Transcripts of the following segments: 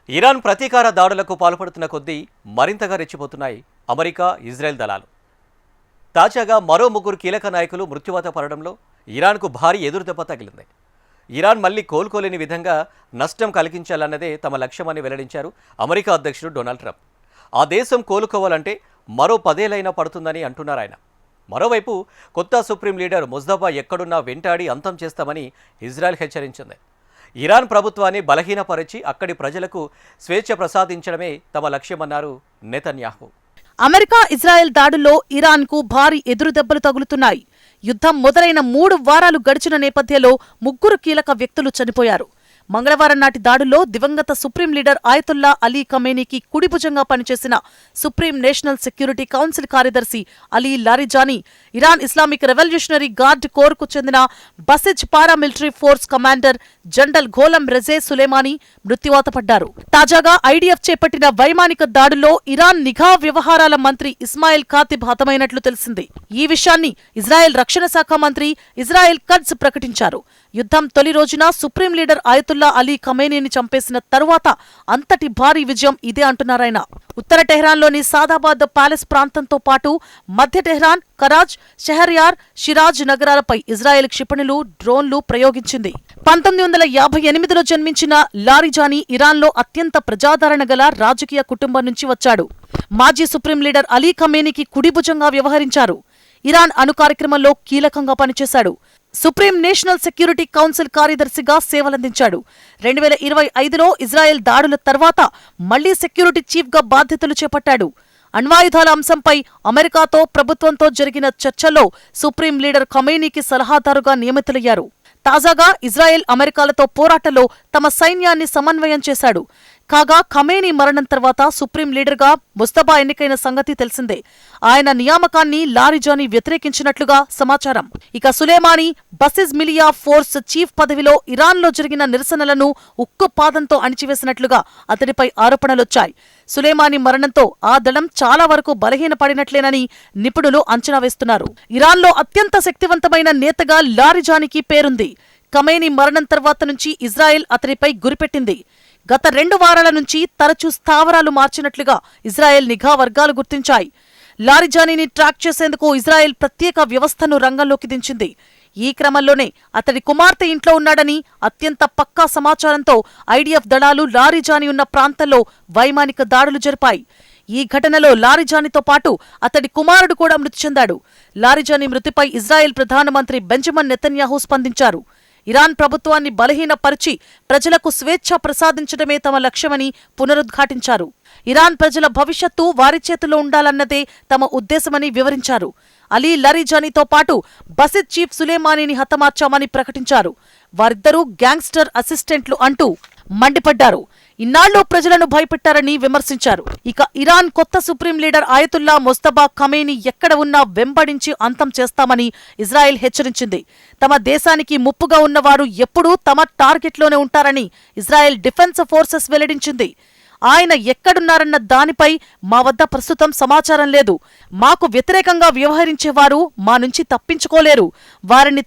Iran ప్రతీకార దాడులకు పాల్పడుతున్న కొద్దీ మరింతగా రెచ్చిపోతున్నాయి అమెరికా, ఇజ్రాయెల్ దళాలు. తాజాగా మరో 3 కీలక నాయకులు మృత్యువాత పడడంలో ఇరాన్కు భారీ ఎదురుదెబ్బ తగిలింది. ఇరాన్ మళ్లీ కోలుకోలేని విధంగా నష్టం కలిగించాలన్నదే తమ లక్ష్యమని వెల్లడించారు అమెరికా అధ్యక్షుడు డొనాల్డ్ ట్రంప్. ఆ దేశం కోలుకోవాలంటే మరో 10 ఏళ్లైనా పడుతుందని అంటున్నారాయన. మరోవైపు కొత్త సుప్రీం లీడర్ ముజ్తఫా ఎక్కడున్నా వెంటాడి అంతం చేస్తామని ఇజ్రాయెల్ హెచ్చరించింది. ఇరాన్ ప్రభుత్వాన్ని బలహీనపరిచి అక్కడి ప్రజలకు స్వేచ్ఛ ప్రసాదించడమే తమ లక్ష్యమన్నారు నెతన్యాహు. అమెరికా, ఇజ్రాయెల్ దాడుల్లో ఇరాన్కు భారీ ఎదురుదెబ్బలు తగులుతున్నాయి. యుద్ధం మొదలైన 3 వారాలు గడిచిన నేపథ్యంలో 3 కీలక వ్యక్తులు చనిపోయారు. మంగళవారం నాటి దాడుల్లో దివంగత సుప్రీం లీడర్ ఆయతుల్లా అలీ ఖమేనీకి కుడిభుజంగా పనిచేసిన సుప్రీం నేషనల్ సెక్యూరిటీ కౌన్సిల్ కార్యదర్శి Ali Larijani, Iran Islamic revolutionary guard కోర్కు చెందిన Basij paramilitary force commander general Gholam Reza Soleimani మృత్యువాత పడ్డారు. తాజాగా ఐడిఎఫ్ చేపట్టిన వైమానిక దాడుల్లో ఇరాన్ నిఘా వ్యవహారాల మంత్రి ఇస్మాయిల్ ఖాతిబ్ హతమైనట్లు తెలిసింది. ఈ విషయాన్ని ఇజ్రాయెల్ రక్షణ శాఖ మంత్రి ఇజ్రాయెల్ కట్జ్ ప్రకటించారు. యుద్ధం తొలి రోజున సుప్రీం లీడర్ ఆయతుల్లా అలీ ఖమేనీని చంపేసిన తరువాత అంతటి భారీ విజయం ఇదే అంటున్నారాయన. ఉత్తర టెహ్రాన్లోని సాదాబాద్ ప్యాలెస్ ప్రాంతంతో పాటు మధ్య టెహ్రాన్, కరాజ్, షెహర్యార్, షిరాజ్ నగరాలపై ఇజ్రాయెల్ క్షిపణులు, డ్రోన్లు ప్రయోగించింది. 1958లో జన్మించిన లారిజానీ ఇరాన్లో అత్యంత ప్రజాదరణ గల రాజకీయ కుటుంబం నుంచి వచ్చాడు. మాజీ సుప్రీం లీడర్ అలీ ఖమేనీకి కుడిభుజంగా వ్యవహరించారు. ఇరాన్ అణు కార్యక్రమంలో కీలకంగా పనిచేశాడు. సుప్రీం నేషనల్ సెక్యూరిటీ కౌన్సిల్ కార్యదర్శిగా సేవలందించాడు. 2025లో ఇజ్రాయెల్ దాడుల తర్వాత మళ్లీ సెక్యూరిటీ చీఫ్గా బాధ్యతలు చేపట్టాడు. అణ్వాయుధాల అంశంపై అమెరికాతో ప్రభుత్వంతో జరిగిన చర్చల్లో సుప్రీం లీడర్ ఖమేనీకి సలహాదారుగా నియమితులయ్యారు. తాజాగా ఇజ్రాయెల్ అమెరికాలతో పోరాటంలో తమ సైన్యాన్ని సమన్వయం చేశాడు. కాగా ఖమేనీ మరణం తర్వాత సుప్రీం లీడర్గా ముస్తఫా ఎన్నికైన సంగతి తెలిసిందే. ఆయన నియామకాన్ని లారిజానీ వ్యతిరేకించినట్లుగా సమాచారం. ఇక సులేమానీ బసిజ్ మిలియా ఫోర్స్ చీఫ్ పదవిలో ఇరాన్లో జరిగిన నిరసనలను ఉక్కు పాదంతో అణిచివేసినట్లుగా అతడిపై ఆరోపణలొచ్చాయి. సులేమానీ మరణంతో ఆ దళం చాలా వరకు బలహీనపడినట్లేనని నిపుణులు అంచనా వేస్తున్నారు. ఇరాన్లో అత్యంత శక్తివంతమైన నేతగా లారిజానీకి పేరుంది. ఖమేనీ మరణం తర్వాత నుంచి ఇజ్రాయెల్ అతడిపై గురిపెట్టింది. గత 2 వారాల నుంచి తరచూ స్థావరాలు మార్చినట్లుగా ఇజ్రాయెల్ నిఘా వర్గాలు గుర్తించాయి. లారిజానీని ట్రాక్ చేసేందుకు ఇజ్రాయెల్ ప్రత్యేక వ్యవస్థను రంగంలోకి దించింది. ఈ క్రమంలోనే అతడి కుమార్తె ఇంట్లో ఉన్నాడని అత్యంత పక్కా సమాచారంతో ఐడిఎఫ్ దళాలు లారిజానీ ఉన్న ప్రాంతంలో వైమానిక దాడులు జరిపాయి. ఈ ఘటనలో లారిజానీతో పాటు అతడి కుమారుడు కూడా మృతి చెందాడు. లారిజానీ మృతిపై ఇజ్రాయెల్ ప్రధానమంత్రి బెంజమిన్ నెతన్యాహు స్పందించారు. ఇరాన్ ప్రభుత్వాన్ని బలహీనపరిచి ప్రజలకు స్వేచ్ఛ ప్రసాదించడమే తమ లక్ష్యమని పునరుద్ఘాటించారు. ఇరాన్ ప్రజల భవిష్యత్తు వారి చేతుల్లో ఉండాలన్నదే తమ ఉద్దేశమని వివరించారు. అలీ లారిజానీతో పాటు బసిజ్ చీఫ్ సులేమానీని హతమార్చామని ప్రకటించారు. వారిద్దరూ గ్యాంగ్స్టర్ అసిస్టెంట్లు అంటూ మండిపడ్డారు. ఇన్నాళ్లు ప్రజలను భయపెట్టారని విమర్శించారు. ఇక ఇరాన్ కొత్త సుప్రీం లీడర్ ఆయతుల్లా ముస్తఫా ఖమేనీ ఎక్కడ ఉన్నా వెంబడించి అంతం చేస్తామని ఇజ్రాయెల్ హెచ్చరించింది. తమ దేశానికి ముప్పుగా ఉన్నవారు ఎప్పుడూ తమ టార్గెట్లోనే ఉంటారని ఇజ్రాయెల్ డిఫెన్స్ ఫోర్సెస్ వెల్లడించింది. ఆయన ఎక్కడున్నారన్న దానిపై మా వద్ద ప్రస్తుతం సమాచారం లేదు. మాకు వ్యతిరేకంగా వ్యవహరించేవారు మా నుంచి తప్పించుకోలేరు. వారిని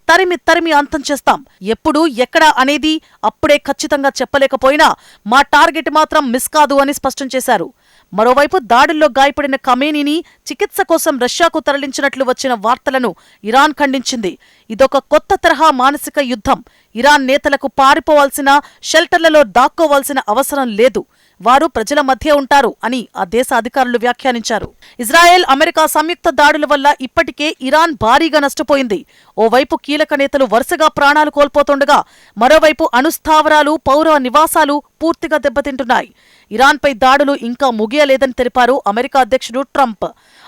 తరిమి అంతం చేస్తాం. ఎప్పుడు ఎక్కడ అనేది అప్పుడే ఖచ్చితంగా చెప్పలేకపోయినా మా టార్గెట్ మాత్రం మిస్ కాదు అని స్పష్టం చేశారు. మరోవైపు దాడుల్లో గాయపడిన ఖమేనీని చికిత్స కోసం రష్యాకు తరలించినట్లు వచ్చిన వార్తలను ఇరాన్ ఖండించింది. ఇదొక కొత్త తరహా మానసిక యుద్ధం. ఇరాన్ నేతలకు పారిపోవాల్సిన, షెల్టర్లలో దాక్కోవాల్సిన అవసరం లేదు. వారు ప్రజల మధ్య ఉంటారు అని ఆ దేశ అధికారులు వ్యాఖ్యానించారు. ఇజ్రాయెల్, అమెరికా సంయుక్త దాడుల వల్ల ఇప్పటికే ఇరాన్ భారీగా నష్టపోయింది. ఓవైపు కీలక నేతలు వరుసగా ప్రాణాలు కోల్పోతుండగా మరోవైపు అణుస్థావరాలు, పౌర నివాసాలు పూర్తిగా దెబ్బతింటున్నాయి. ఇరాన్పై దాడులు ఇంకా ముగియలేదని తెలిపారు అమెరికా అధ్యక్షుడు ట్రంప్.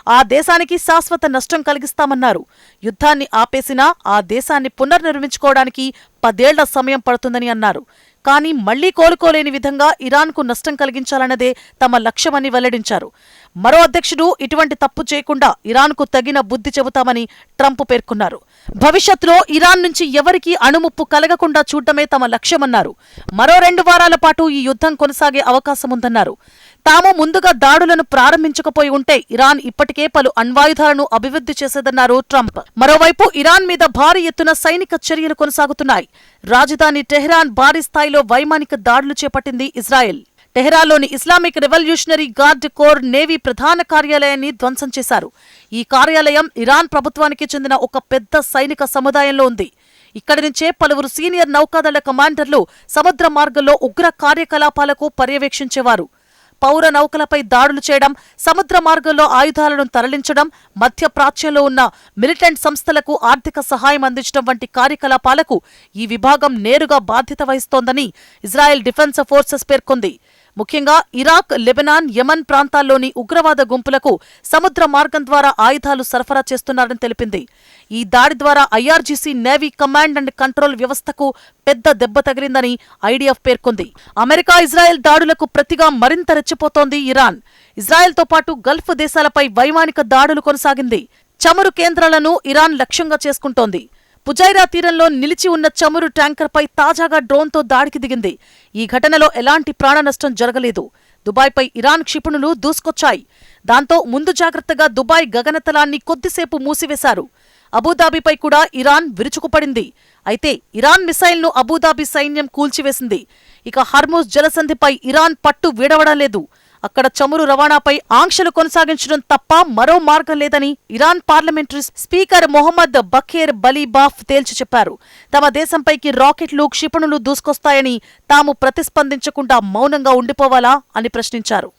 ఆ దేశానికి శాశ్వత నష్టం కలిగిస్తామన్నారు. యుద్ధాన్ని ఆపేసినా ఆ దేశాన్ని పునర్నిర్మించుకోవడానికి 10 ఏళ్ల సమయం పడుతుందని అన్నారు. కానీ మళ్లీ కోలుకోలేని విధంగా ఇరాన్కు నష్టం కలిగించాలన్నదే తమ లక్ష్యమని వెల్లడించారు. మరో అధ్యక్షుడు ఇటువంటి తప్పు చేయకుండా ఇరాన్కు తగిన బుద్ధి చెబుతామని ట్రంప్ పేర్కొన్నారు. భవిష్యత్తులో ఇరాన్ నుంచి ఎవరికీ అణుముప్పు కలగకుండా చూడటమే తమ లక్ష్యమన్నారు. మరో 2 వారాల పాటు ఈ యుద్ధం కొనసాగే అవకాశముందన్నారు. తాము ముందుగా దాడులను ప్రారంభించకపోయి ఉంటే ఇరాన్ ఇప్పటికే పలు అణ్వాయుధాలను అభివృద్ధి చేసేదన్నారు ట్రంప్. మరోవైపు ఇరాన్ మీద భారీ ఎత్తున సైనిక చర్యలు కొనసాగుతున్నాయి. రాజధాని టెహ్రాన్ భారీ స్థాయిలో వైమానిక దాడులు చేపట్టింది ఇజ్రాయెల్. టెహ్రాన్లోని Islamic revolutionary guard corps navy ప్రధాన కార్యాలయాన్ని ధ్వంసం చేశారు. ఈ కార్యాలయం ఇరాన్ ప్రభుత్వానికి చెందిన ఒక పెద్ద సైనిక సముదాయంలో ఉంది. ఇక్కడి నుంచే పలువురు సీనియర్ నౌకాదళ కమాండర్లు సముద్ర మార్గంలో ఉగ్ర కార్యకలాపాలకు పర్యవేక్షించేవారు. పౌర నౌకలపై దాడులు చేయడం, సముద్ర మార్గంలో ఆయుధాలను తరలించడం, మధ్యప్రాచ్యంలో ఉన్న మిలిటెంట్ సంస్థలకు ఆర్థిక సహాయం అందించడం వంటి కార్యకలాపాలకు ఈ విభాగం నేరుగా బాధ్యత వహిస్తోందని ఇజ్రాయెల్ డిఫెన్స్ ఫోర్సెస్ పేర్కొంది. ముఖ్యంగా ఇరాక్, లెబనాన్, యమన్ ప్రాంతాల్లోని ఉగ్రవాద గుంపులకు సముద్ర మార్గం ద్వారా ఆయుధాలు సరఫరా చేస్తున్నారని తెలిపింది. ఈ దాడి ద్వారా IRGC navy command and control వ్యవస్థకు పెద్ద దెబ్బ తగిలిందని ఐడిఎఫ్ పేర్కొంది. అమెరికా, ఇజ్రాయెల్ దాడులకు ప్రతిగా మరింత రెచ్చిపోతోంది ఇరాన్. ఇజ్రాయెల్తో పాటు గల్ఫ్ దేశాలపై వైమానిక దాడులు కొనసాగింది. చమురు కేంద్రాలను ఇరాన్ లక్ష్యంగా చేసుకుంటోంది. పుజైరా తీరంలో నిలిచి ఉన్న చమురు ట్యాంకర్పై తాజాగా డ్రోన్తో దాడికి దిగింది. ఈ ఘటనలో ఎలాంటి ప్రాణనష్టం జరగలేదు. దుబాయ్పై ఇరాన్ క్షిపణులు దూసుకొచ్చాయి. దాంతో ముందు జాగ్రత్తగా దుబాయ్ గగనతలాన్ని కొద్దిసేపు మూసివేశారు. అబుదాబిపై కూడా ఇరాన్ విరుచుకుపడింది. అయితే ఇరాన్ మిసైల్ను అబుదాబి సైన్యం కూల్చివేసింది. ఇక హర్ముజ్ జలసంధిపై ఇరాన్ పట్టు వీడవడం లేదు. అక్కడ చమురు రవాణాపై ఆంక్షలు కొనసాగించడం తప్ప మరో మార్గం లేదని ఇరాన్ పార్లమెంటరీ స్పీకర్ మొహమ్మద్ బఖేర్ బలీబాఫ్ తేల్చి చెప్పారు. తమ దేశంపైకి రాకెట్లు, క్షిపణులు దూసుకొస్తాయని తాము ప్రతిస్పందించకుండా మౌనంగా ఉండిపోవాలా అని ప్రశ్నించారు.